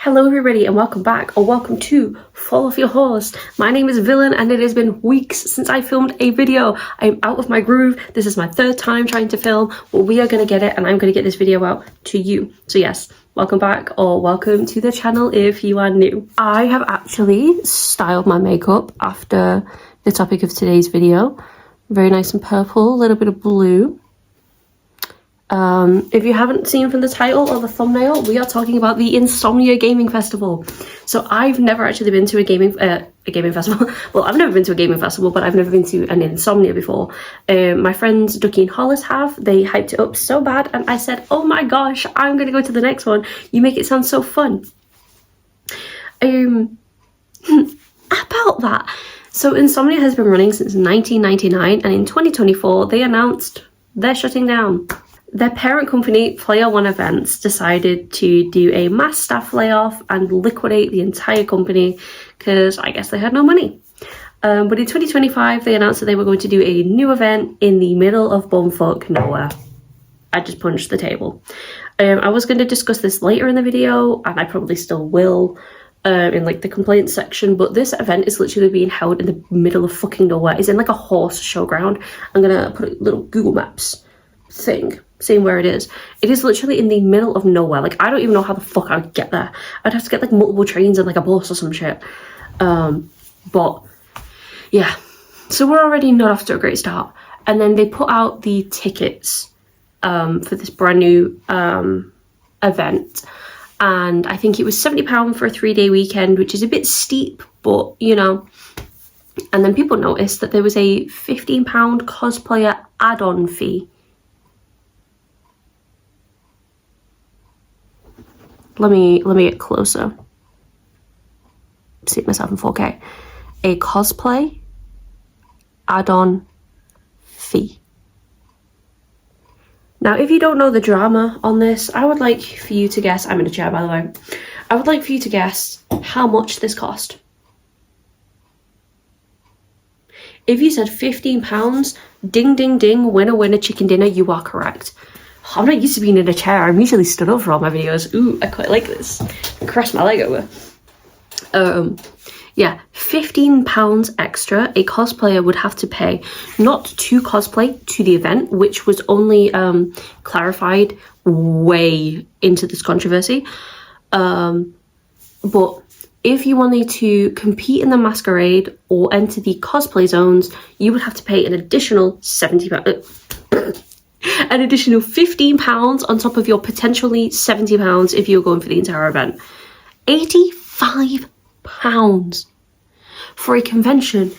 Hello everybody and welcome back, or welcome to Fall Off Your Horse. My name is Villain and it has been weeks since I filmed a video. I'm out of my groove. This is my third time trying to film, but we are going to get it and I'm going to get this video out to you. So yes, welcome back or welcome to the channel if you are new. I have actually styled my makeup after the topic of today's video. Very nice and purple, a little bit of blue. If you haven't seen from the title or the thumbnail, we are talking about the Insomnia Gaming Festival. So I've never actually been to a gaming festival. Well, I've never been to a gaming festival, but I've never been to an Insomnia before. My friends Ducky and Hollis have. They hyped it up so bad, and I said, oh my gosh, I'm gonna go to the next one. You make it sound so fun. About that. So Insomnia has been running since 1999, and in 2024 they announced they're shutting down. Their parent company, Player One Events, decided to do a mass staff layoff and liquidate the entire company because I guess they had no money. But in 2025, they announced that they were going to do a new event in the middle of bumfuck nowhere. I just punched the table. I was going to discuss this later in the video, and I probably still will in like the complaints section, but this event is literally being held in the middle of fucking nowhere. It's in like a horse showground. I'm going to put a little Google Maps thing saying where it is. It is literally in the middle of nowhere. Like, I don't even know how the fuck I would get there. I'd have to get like multiple trains and like a bus or some shit. But yeah, so we're already not off to a great start. And then they put out the tickets for this brand new event, and I think it was £70 for a 3-day weekend, which is a bit steep, but you know. And then people noticed that there was a £15 cosplayer add-on fee. Let me get closer. See myself in 4K. A cosplay add-on fee. Now, if you don't know the drama on this, I would like for you to guess. I'm in a chair, by the way. I would like for you to guess how much this cost. If you said £15, ding ding ding, winner winner chicken dinner, you are correct. I'm not used to being in a chair. I'm usually stood up for all my videos. Ooh, I quite like this. Cross my leg over. Yeah, £15 extra a cosplayer would have to pay, not to cosplay, to the event, which was only clarified way into this controversy. But if you wanted to compete in the masquerade or enter the cosplay zones, you would have to pay an additional £70. An additional £15 on top of your potentially £70 if you're going for the entire event. £85 for a convention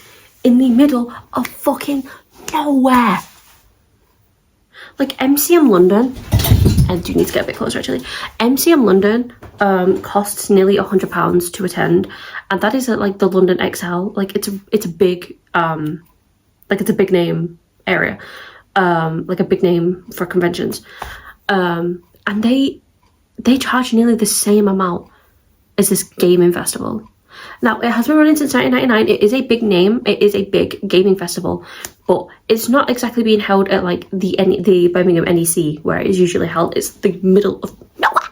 in the middle of fucking nowhere. Like MCM London, I do need to get a bit closer actually. MCM London costs nearly £100 to attend, and that is at like the London XL. Like it's a big like it's a big name area. Like a big name for conventions, and they charge nearly the same amount as this gaming festival. Now, it has been running since 1999. It is a big name, it is a big gaming festival, but it's not exactly being held at like the Birmingham NEC where it is usually held. It's the middle of nowhere.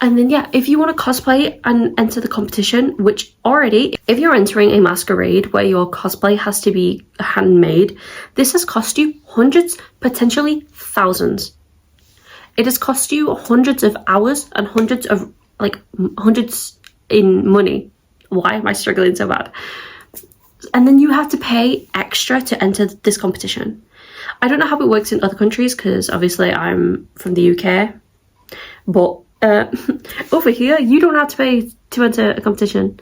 And then, yeah, if you want to cosplay and enter the competition, which already, if you're entering a masquerade where your cosplay has to be handmade, this has cost you hundreds, potentially thousands. It has cost you hundreds of hours and hundreds in money. Why am I struggling so bad? And then you have to pay extra to enter this competition. I don't know how it works in other countries because obviously I'm from the UK, but over here you don't have to pay to enter a competition,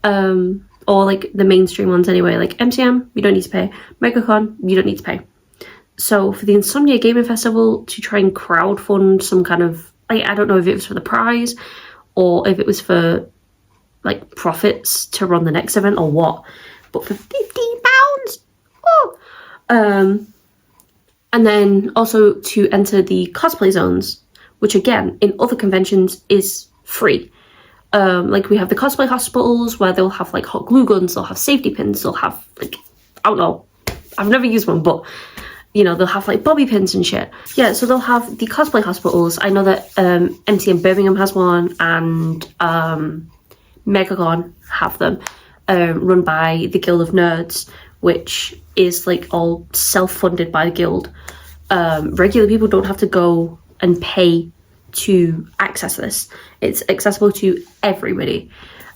or like the mainstream ones anyway. Like MCM, you don't need to pay. MegaCon, you don't need to pay. So for the Insomnia Gaming Festival to try and crowdfund some kind of, I don't know if it was for the prize or if it was for like profits to run the next event or what, but for £15, oh. And then also to enter the cosplay zones, which again, in other conventions is free. Like we have the cosplay hospitals where they'll have like hot glue guns, they'll have safety pins, they'll have like, I don't know, I've never used one, but you know, they'll have like bobby pins and shit. Yeah, so they'll have the cosplay hospitals. I know that MCM Birmingham has one, and Megagon have them, run by the Guild of Nerds, which is like all self-funded by the guild. Regular people don't have to go and pay to access this. It's accessible to everybody.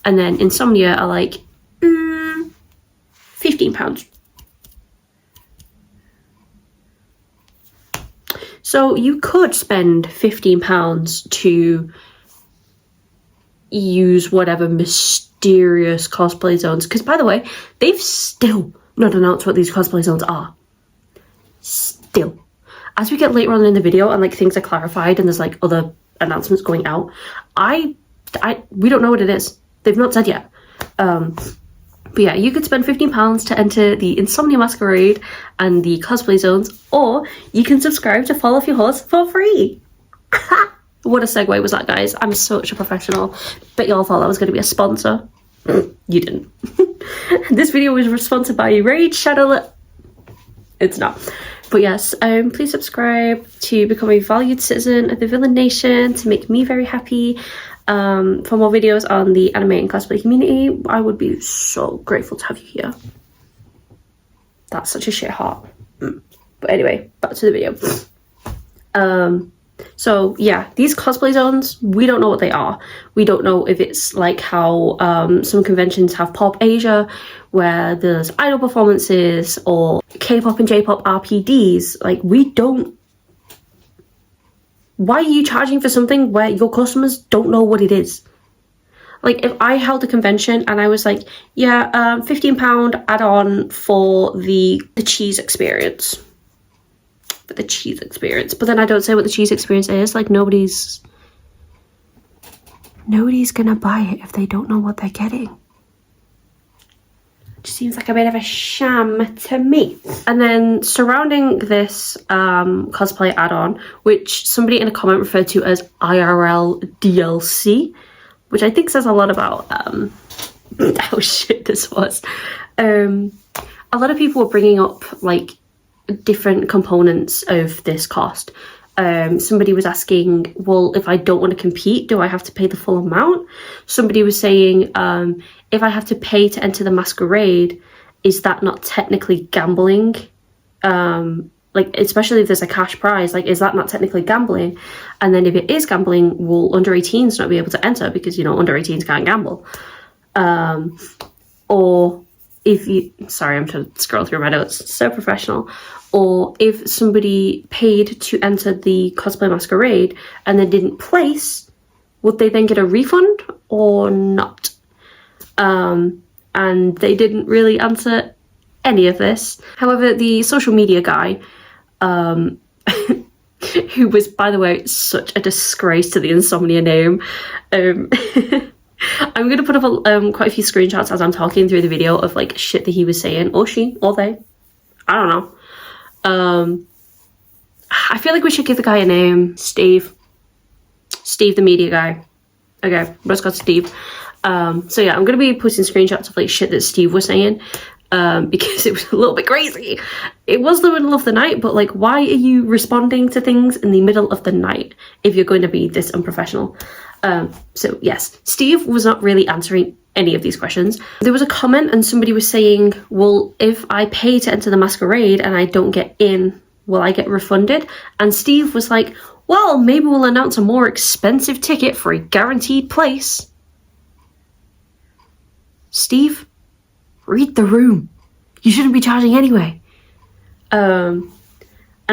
And then Insomnia are like £15. So you could spend £15 to use whatever mysterious cosplay zones, because by the way, they've still not announced what these cosplay zones are. Still. As we get later on in the video and like things are clarified and there's like other announcements going out, we don't know what it is. They've not said yet. But yeah, you could spend £15 to enter the Insomnia Masquerade and the cosplay zones, or you can subscribe to Fall Off Your Horse for free. What a segue was that, guys. I'm such a professional. Bet y'all thought that was going to be a sponsor. You didn't. This video was sponsored by Raid Shadow. It's not. But yes, please subscribe to become a valued citizen of the Villain Nation to make me very happy. For more videos on the anime and cosplay community, I would be so grateful to have you here. That's such a shit heart. But anyway, back to the video. So yeah, these cosplay zones, we don't know what they are. We don't know if it's like how some conventions have Pop Asia, where there's idol performances, or K-pop and J-pop RPDs. Like, we don't. Why are you charging for something where your customers don't know what it is? Like, if I held a convention and I was like, yeah, £15 add-on for the cheese experience. For the cheese experience. But then I don't say what the cheese experience is. Like, nobody's gonna buy it if they don't know what they're getting. It just seems like a bit of a sham to me. And then surrounding this cosplay add-on, which somebody in a comment referred to as IRL DLC, which I think says a lot about how shit this was. A lot of people were bringing up like different components of this cost. Somebody was asking, well, if I don't want to compete, do I have to pay the full amount? Somebody was saying, if I have to pay to enter the masquerade, is that not technically gambling? Like, especially if there's a cash prize, like, is that not technically gambling? And then if it is gambling, will under 18s not be able to enter because, you know, under 18s can't gamble? Or if you, sorry, I'm trying to scroll through my notes, so professional. Or if somebody paid to enter the cosplay masquerade and then didn't place, would they then get a refund or not? And they didn't really answer any of this. However, the social media guy, who was, by the way, such a disgrace to the Insomnia name, I'm going to put up quite a few screenshots as I'm talking through the video of like shit that he was saying, or she, or they, I don't know. I feel like we should give the guy a name. Steve, the media guy. Okay, let's go to Steve. So yeah, I'm gonna be posting screenshots of like shit that Steve was saying, because it was a little bit crazy. It was the middle of the night, but like, why are you responding to things in the middle of the night if you're going to be this unprofessional? So yes, Steve was not really answering any of these questions. There was a comment and somebody was saying, well, if I pay to enter the masquerade and I don't get in, will I get refunded? And Steve was like, well, maybe we'll announce a more expensive ticket for a guaranteed place. Steve, read the room. You shouldn't be charging anyway. And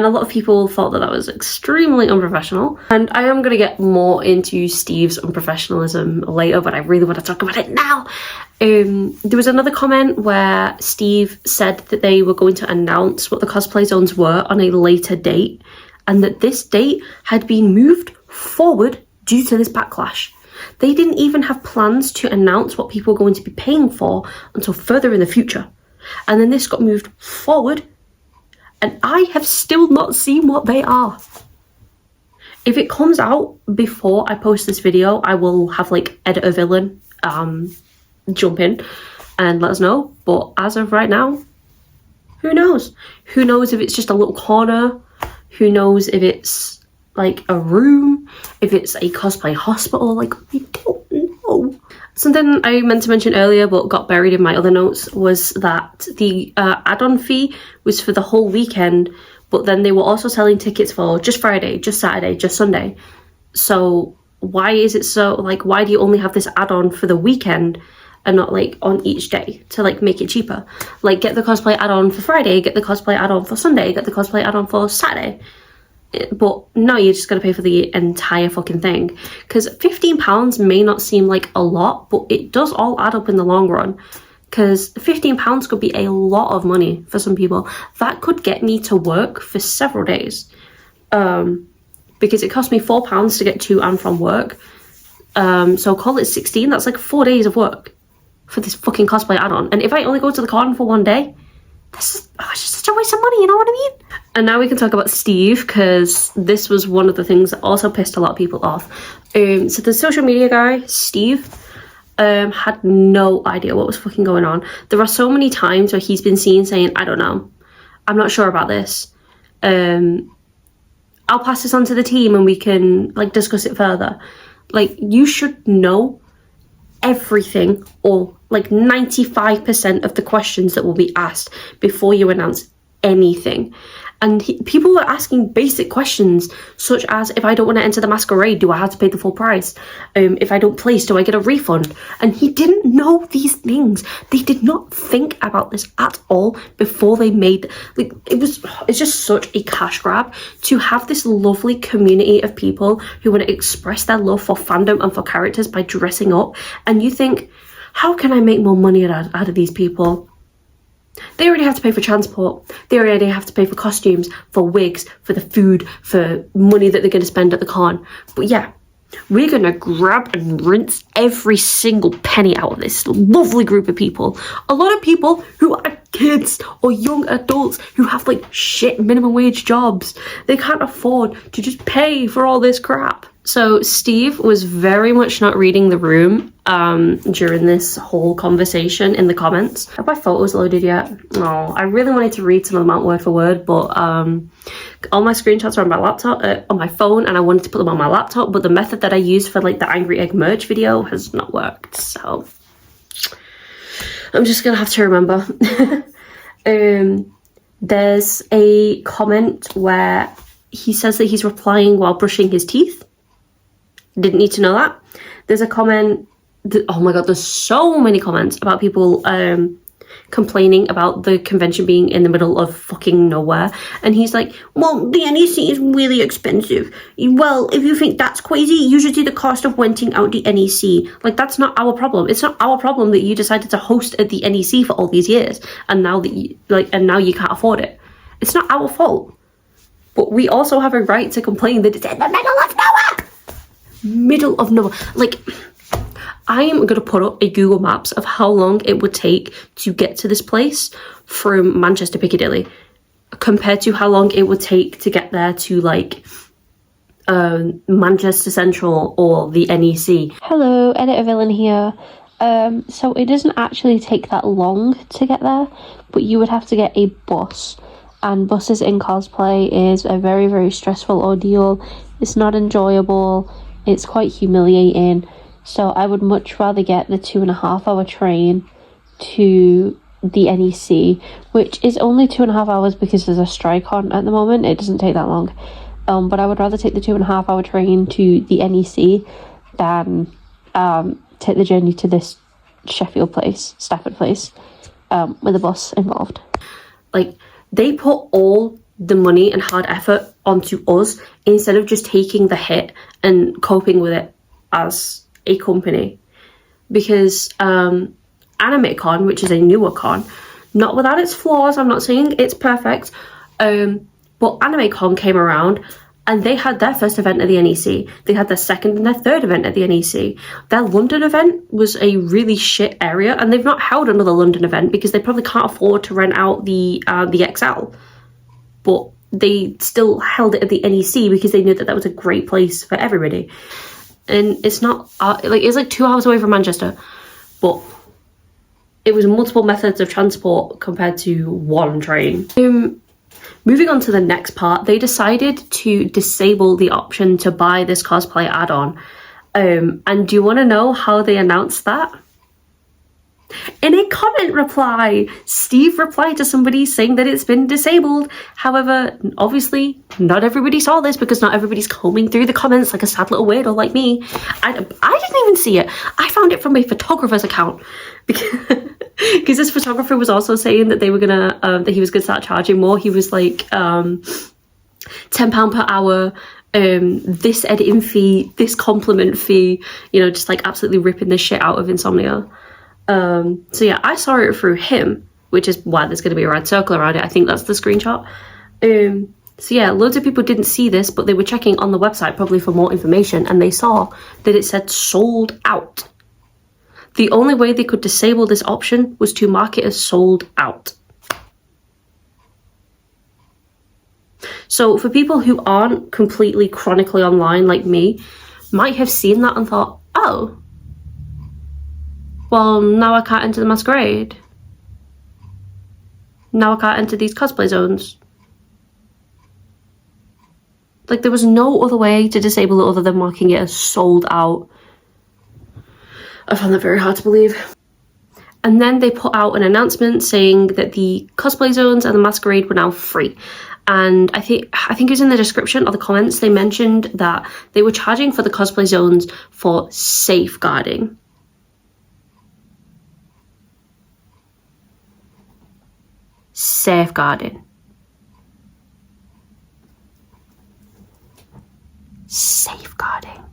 a lot of people thought that that was extremely unprofessional. And I am going to get more into Steve's unprofessionalism later, but I really want to talk about it now. There was another comment where Steve said that they were going to announce what the cosplay zones were on a later date, and that this date had been moved forward due to this backlash. They didn't even have plans to announce what people were going to be paying for until further in the future. And then this got moved forward, and I have still not seen what they are. If it comes out before I post this video, I will have like Editor Villain jump in and let us know. But as of right now, Who knows? Who knows if it's just a little corner? Who knows if it's like a room? If it's a cosplay hospital? Like, we don't know. Something I meant to mention earlier but got buried in my other notes was that the add-on fee was for the whole weekend, but then they were also selling tickets for just Friday, just Saturday, just Sunday. So why is it so, like, why do you only have this add-on for the weekend and not like on each day to like make it cheaper? Like, get the cosplay add-on for Friday, get the cosplay add-on for Sunday, get the cosplay add-on for Saturday. But no, you're just going to pay for the entire fucking thing. Because £15 may not seem like a lot, but it does all add up in the long run. Because £15 could be a lot of money for some people. That could get me to work for several days. Because it cost me £4 to get to and from work. So call it 16, that's like 4 days of work for this fucking cosplay add-on. And if I only go to the con for one day, it's just such a waste of money, you know what I mean? And now we can talk about Steve, because this was one of the things that also pissed a lot of people off. So the social media guy, Steve, had no idea what was fucking going on. There are so many times where he's been seen saying, I don't know, I'm not sure about this. I'll pass this on to the team and we can like discuss it further. Like, you should know everything, or like 95% of the questions that will be asked before you announce anything. And people were asking basic questions such as, if I don't want to enter the masquerade, do I have to pay the full price? If I don't place, do I get a refund? And he didn't know these things. They did not think about this at all before they made, like, it's just such a cash grab to have this lovely community of people who want to express their love for fandom and for characters by dressing up. And you think, how can I make more money out of these people? They already have to pay for transport. They already have to pay for costumes, for wigs, for the food, for money that they're going to spend at the con. But yeah, we're going to grab and rinse every single penny out of this lovely group of people. A lot of people who are kids or young adults who have like shit minimum wage jobs. They can't afford to just pay for all this crap. So Steve was very much not reading the room during this whole conversation in the comments. Have my photos loaded yet? No, I really wanted to read some of them out word for word, but all my screenshots are on my laptop, on my phone, and I wanted to put them on my laptop, but the method that I used for like the Angry Egg merch video has not worked, so I'm just gonna have to remember. There's a comment where he says that he's replying while brushing his teeth. Didn't need to know that. There's a comment that, oh my god, there's so many comments about people complaining about the convention being in the middle of fucking nowhere. And he's like, well, the NEC is really expensive. Well, if you think that's crazy, you should see the cost of renting out the NEC. Like, that's not our problem. It's not our problem that you decided to host at the NEC for all these years, and now that you now you can't afford it. It's not our fault. But we also have a right to complain that it's in the middle of nowhere. Middle of nowhere. Like, I am going to put up a Google Maps of how long it would take to get to this place from Manchester Piccadilly compared to how long it would take to get there to like Manchester Central or the NEC. Hello, Editor Villain here. So it doesn't actually take that long to get there, but you would have to get a bus. And buses in cosplay is a very, very stressful ordeal. It's not enjoyable. It's quite humiliating. So I would much rather get the 2.5 hour train to the NEC, which is only 2.5 hours because there's a strike on at the moment. It doesn't take that long. But I would rather take the 2.5 hour train to the NEC than take the journey to this Stafford place, with a bus involved. Like, they put all the money and hard effort onto us instead of just taking the hit and coping with it as a company. Because AnimeCon, which is a newer con, not without its flaws, I'm not saying it's perfect, but AnimeCon came around and they had their first event at the NEC. They had their second and their third event at the NEC. Their London event was a really shit area, and they've not held another London event because they probably can't afford to rent out the XL. But they still held it at the NEC because they knew that that was a great place for everybody. And it's not, it's like 2 hours away from Manchester, but it was multiple methods of transport compared to one train. Moving on to the next part, they decided to disable the option to buy this cosplay add-on. And do you want to know how they announced that? In a comment reply, Steve replied to somebody saying that it's been disabled. However, obviously, not everybody saw this because not everybody's combing through the comments like a sad little weirdo like me. I didn't even see it. I found it from a photographer's account because this photographer was also saying that they were gonna that he was gonna start charging more. He was like £10 per hour. This editing fee, this compliment fee, you know, just like absolutely ripping the shit out of Insomnia. So yeah, I saw it through him, which is why there's going to be a red circle around it. I think that's the screenshot. So yeah, loads of people didn't see this, but they were checking on the website probably for more information, and they saw that it said sold out. The only way they could disable this option was to mark it as sold out. So for people who aren't completely chronically online like me, might have seen that and thought, oh, well, now I can't enter the masquerade. Now I can't enter these cosplay zones. Like, there was no other way to disable it other than marking it as sold out. I found that very hard to believe. And then they put out an announcement saying that the cosplay zones and the masquerade were now free. And I think it was in the description or the comments, they mentioned that they were charging for the cosplay zones for safeguarding. Safeguarding. Safeguarding.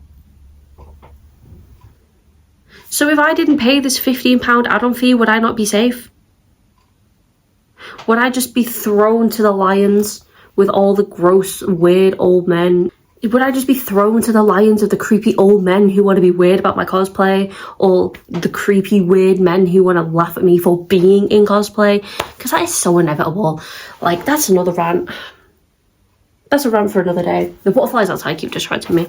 So if I didn't pay this £15 add-on fee, would I not be safe? Would I just be thrown to the lions with all the gross, weird old men? Would I just be thrown to the lions of the creepy old men who want to be weird about my cosplay? Or the creepy, weird men who want to laugh at me for being in cosplay? Because that is so inevitable. Like, that's another rant. That's a rant for another day. The butterflies outside keep distracting me.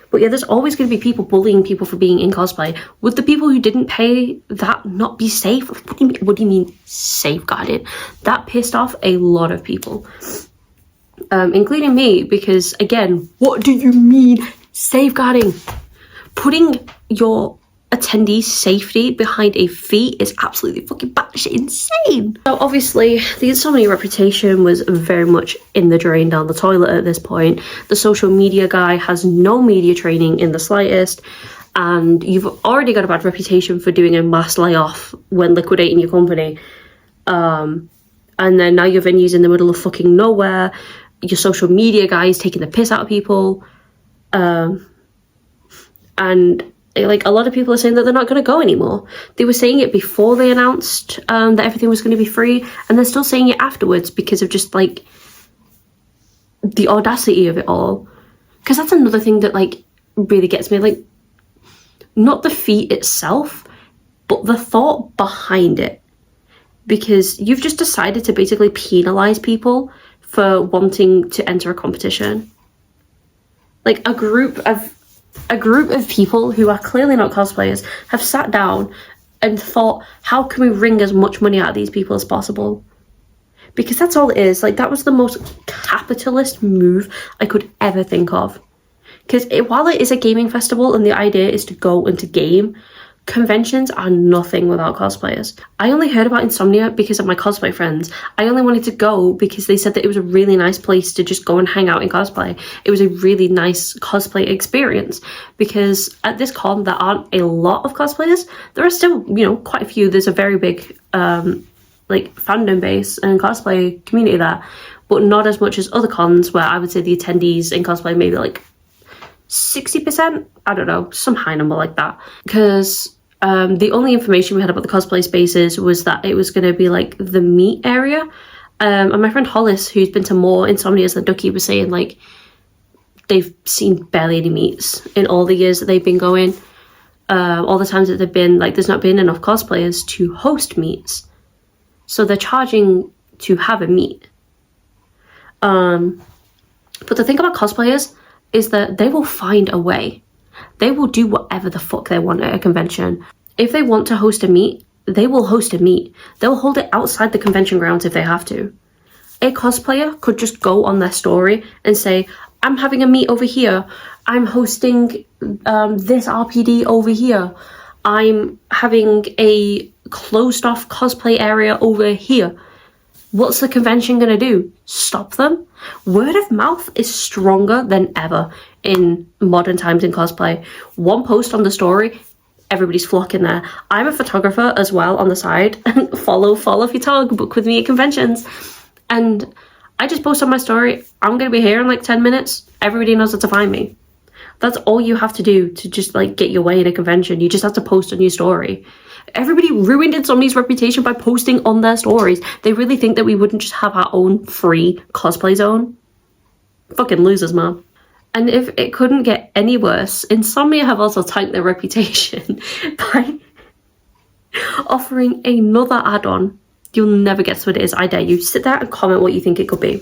But yeah, there's always going to be people bullying people for being in cosplay. Would the people who didn't pay that not be safe? What do you mean safeguarded? That pissed off a lot of people. Including me, because again, what do you mean safeguarding? Putting your attendees' safety behind a fee is absolutely fucking batshit insane. So obviously, the Insomnia reputation was very much in the drain down the toilet at this point. The social media guy has no media training in the slightest, and you've already got a bad reputation for doing a mass layoff when liquidating your company. And then now your venue's in the middle of fucking nowhere. Your social media guy is taking the piss out of people. And like, a lot of people are saying that they're not going to go anymore. They were saying it before they announced that everything was going to be free, and they're still saying it afterwards because of just like the audacity of it all. Because that's another thing that like really gets me, like, not the fee itself, but the thought behind it. Because you've just decided to basically penalize people for wanting to enter a competition. Like, a group of people who are clearly not cosplayers have sat down and thought, how can we wring as much money out of these people as possible? Because that's all it is. Like, that was the most capitalist move I could ever think of. Because while it is a gaming festival and the idea is to go and to game, conventions are nothing without cosplayers. I only heard about Insomnia because of my cosplay friends. I only wanted to go because they said that it was a really nice place to just go and hang out in cosplay. It was a really nice cosplay experience, because at this con there aren't a lot of cosplayers. There are still, you know, quite a few. There's a very big like fandom base and cosplay community there, but not as much as other cons where I would say the attendees in cosplay maybe like 60%, I don't know, some high number like that. Because the only information we had about the cosplay spaces was that it was going to be like the meet area. And my friend Hollis, who's been to more Insomnias than Ducky, was saying like they've seen barely any meets in all the years that they've been going. All the times that they've been, like, there's not been enough cosplayers to host meets. So they're charging to have a meet. But the thing about cosplayers is that they will find a way. They will do whatever the fuck they want at a convention. If they want to host a meet they will host a meet. They'll hold it outside the convention grounds if they have to. A cosplayer could just go on their story and say, I'm having a meet over here. I'm hosting this RPD over here. I'm having a closed off cosplay area over here. What's the convention going to do? Stop them? Word of mouth is stronger than ever in modern times in cosplay. One post on the story, everybody's flocking there. I'm a photographer as well on the side. follow photog, book with me at conventions. And I just post on my story, I'm going to be here in like 10 minutes. Everybody knows how to find me. That's all you have to do to just like get your way in a convention. You just have to post on your story. Everybody ruined Insomnia's reputation by posting on their stories. They really think that we wouldn't just have our own free cosplay zone? Fucking losers, man. And if it couldn't get any worse, Insomnia have also tanked their reputation by offering another add-on. You'll never guess what it is, I dare you. Sit there and comment what you think it could be.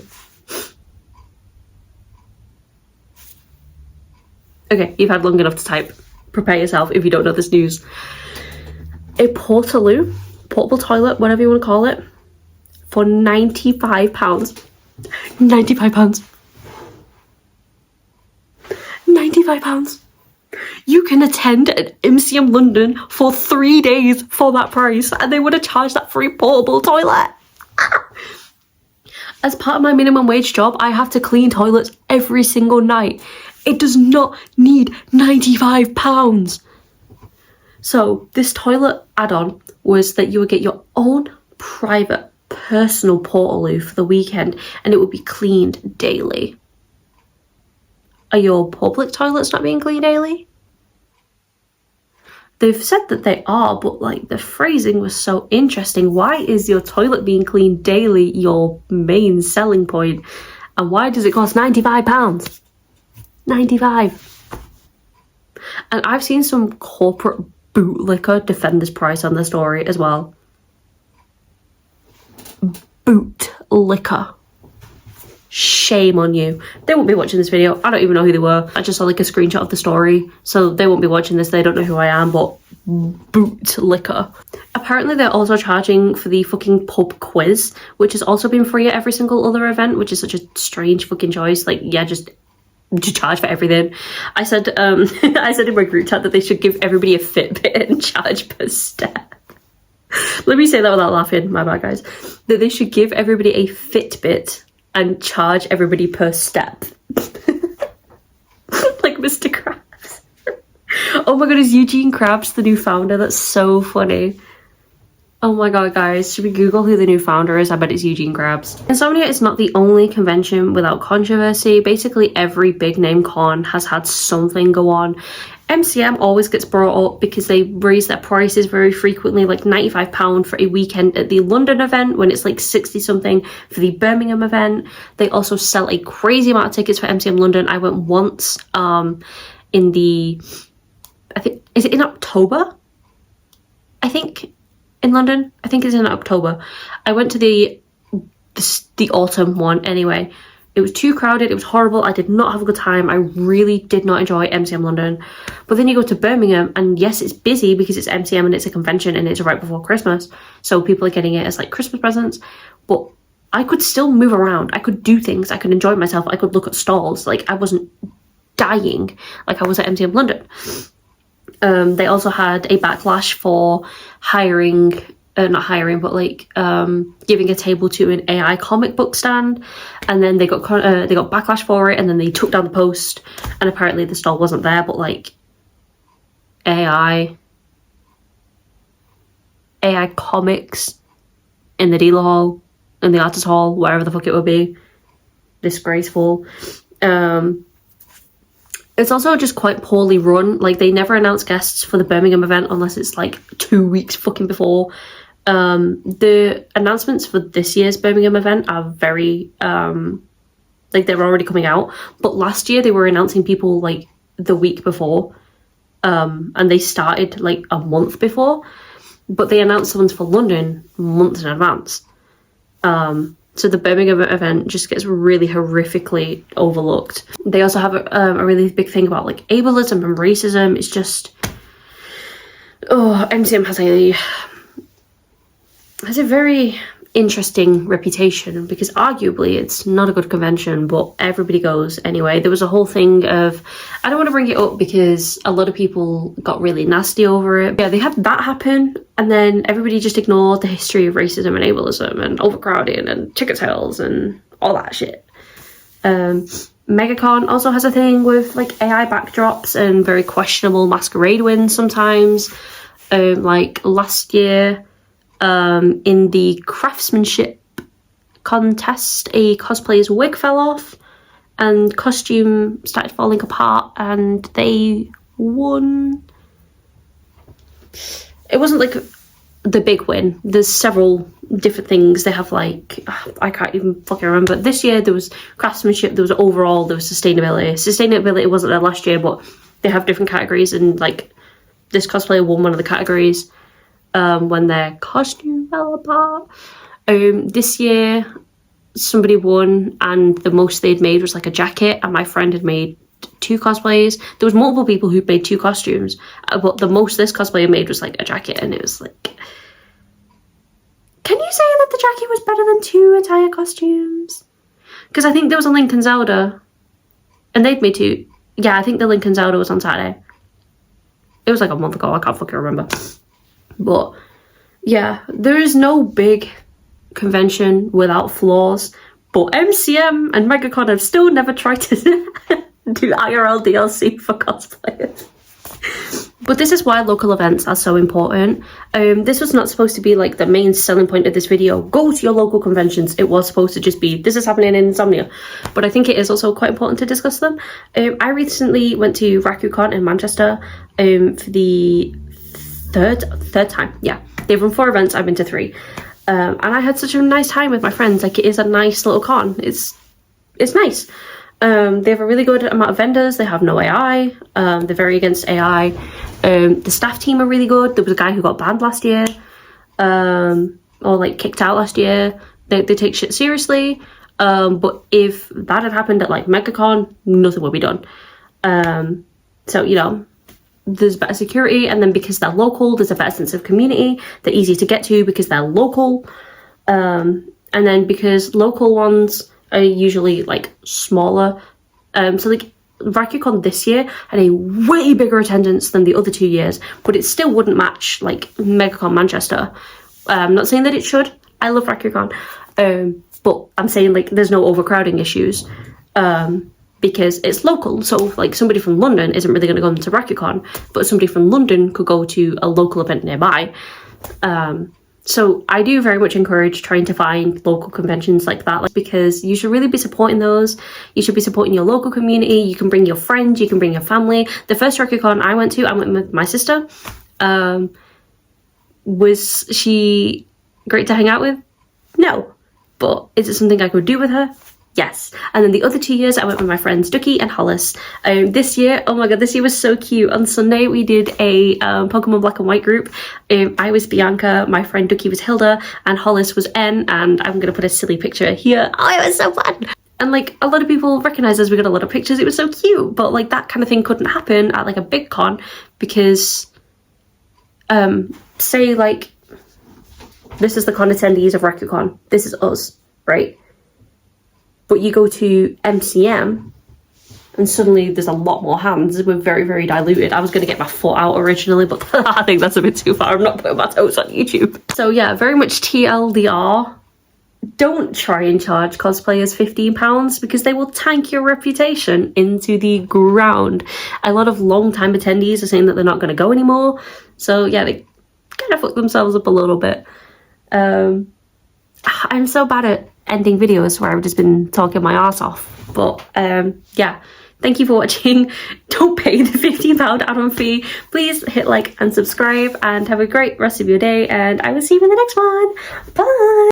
Okay, you've had long enough to type. Prepare yourself if you don't know this news. A portaloo, portable toilet, whatever you want to call it, for £95. £95. £95. You can attend an MCM London for 3 days for that price, and they would have charged that for a portable toilet. As part of my minimum wage job, I have to clean toilets every single night. It does not need £95. So this toilet add-on was that you would get your own private personal portaloo for the weekend, and it would be cleaned daily. Are your public toilets not being cleaned daily? They've said that they are, but like the phrasing was so interesting. Why is your toilet being cleaned daily your main selling point? And why does it cost £95? 95. And I've seen some corporate bootlicker defend this price on their story as well. Bootlicker. Shame on you. They won't be watching this video. I don't even know who they were. I just saw like a screenshot of the story. So they won't be watching this. They don't know who I am, but bootlicker. Apparently they're also charging for the fucking pub quiz, which has also been free at every single other event, which is such a strange fucking choice. Like, yeah, just charge for everything. I said I said in my group chat that they should give everybody a Fitbit and charge per step. Let me say that without laughing, my bad guys. That they should give everybody a Fitbit and charge everybody per step. Like Mr. Krabs. Oh my god, is Eugene Krabs the new founder? That's so funny. Oh my god, guys, should we Google who the new founder is? I bet it's Eugene Krabs. Insomnia is not the only convention without controversy. Basically, every big name con has had something go on. MCM always gets brought up because they raise their prices very frequently, like £95 for a weekend at the London event when it's like 60 something for the Birmingham event. They also sell a crazy amount of tickets for MCM London. I went once in the, I think, is it in October? I think. In London, I think it's in October. I went to the autumn one anyway. It was too crowded. It was horrible. I did not have a good time. I really did not enjoy MCM London. But then you go to Birmingham, and yes, it's busy because it's MCM and it's a convention and it's right before Christmas. So people are getting it as like Christmas presents. But I could still move around. I could do things. I could enjoy myself. I could look at stalls. Like I wasn't dying like I was at MCM London. They also had a backlash for hiring, not hiring, but like giving a table to an AI comic book stand, and then they got backlash for it, and then they took down the post, and apparently the stall wasn't there, but like AI comics in the dealer hall, in the artist hall, wherever the fuck it would be. Disgraceful. It's also just quite poorly run. Like, they never announce guests for the Birmingham event unless it's like 2 weeks fucking before. The announcements for this year's Birmingham event are very, like, they're already coming out. But last year they were announcing people like the week before. And they started like a month before. But they announced the ones for London months in advance. So the Birmingham event just gets really horrifically overlooked. They also have a really big thing about like ableism and racism. It's just, oh, MCM has has a very interesting reputation because arguably it's not a good convention, but everybody goes anyway. There was a whole thing of, I don't want to bring it up because a lot of people got really nasty over it. Yeah, they had that happen, and then everybody just ignored the history of racism and ableism and overcrowding and ticket sales and all that shit. MegaCon also has a thing with like AI backdrops and very questionable masquerade wins sometimes. Like last year, in the craftsmanship contest, a cosplayer's wig fell off and costume started falling apart and they won. It wasn't like the big win. There's several different things. They have like, I can't even fucking remember. This year there was craftsmanship, there was overall, there was sustainability. Sustainability wasn't there last year, but they have different categories, and like this cosplayer won one of the categories when their costume fell apart. This year somebody won and the most they'd made was like a jacket, and my friend had made 2 cosplays. There was multiple people who made 2 costumes, but the most this cosplayer made was like a jacket, and it was like, can you say that the jacket was better than 2 entire costumes? Because I think there was a Link and Zelda, and they'd made 2. Yeah, I think the Link and Zelda was on Saturday. It was like a month ago, I can't fucking remember. But yeah, there is no big convention without flaws, but MCM and MegaCon have still never tried to do IRL DLC for cosplayers. But this is why local events are so important. This was not supposed to be like the main selling point of this video. Go to your local conventions. It was supposed to just be, this is happening in Insomnia. But I think it is also quite important to discuss them. I recently went to RakuCon in Manchester for the third time. Yeah, they've run 4 events, I've been to 3. And I had such a nice time with my friends. Like, it is a nice little con. It's nice. They have a really good amount of vendors. They have no AI. They're very against AI. The staff team are really good. There was a guy who got banned last year, or like kicked out last year. They take shit seriously. But if that had happened at like MegaCon, nothing would be done. So, you know, there's better security, and then because they're local, there's a better sense of community. They're easy to get to because they're local. And then because local ones are usually like smaller, so like RakuCon this year had a way bigger attendance than the other 2 years, but it still wouldn't match like MegaCon Manchester. I'm not saying that it should. I love RakuCon, but I'm saying like there's no overcrowding issues, because it's local. So like somebody from London isn't really going to go into RakuCon, but somebody from London could go to a local event nearby. So I do very much encourage trying to find local conventions like that, because you should really be supporting those. You should be supporting your local community. You can bring your friends, you can bring your family. The first RakuCon I went with my sister. Was she great to hang out with? No. But is it something I could do with her? Yes. And then the other 2 years I went with my friends Ducky and Hollis. This year, oh my god, this year was so cute. On Sunday we did a Pokemon Black and White group. I was Bianca, my friend Ducky was Hilda, and Hollis was N, and I'm gonna put a silly picture here. Oh, it was so fun! And like a lot of people recognised us, we got a lot of pictures, it was so cute. But like that kind of thing couldn't happen at like a big con, because say like this is the con attendees of RakuCon, this is us, right? But you go to MCM and suddenly there's a lot more hands. We're very, very diluted. I was going to get my foot out originally, but I think that's a bit too far. I'm not putting my toes on YouTube. So yeah, very much TLDR. Don't try and charge cosplayers £15 because they will tank your reputation into the ground. A lot of long-time attendees are saying that they're not going to go anymore. So yeah, they kind of fuck themselves up a little bit. I'm so bad at ending videos where I've just been talking my ass off, but yeah, thank you for watching. Don't pay the £15 add-on fee. Please hit like and subscribe, and have a great rest of your day, and I will see you in the next one. Bye.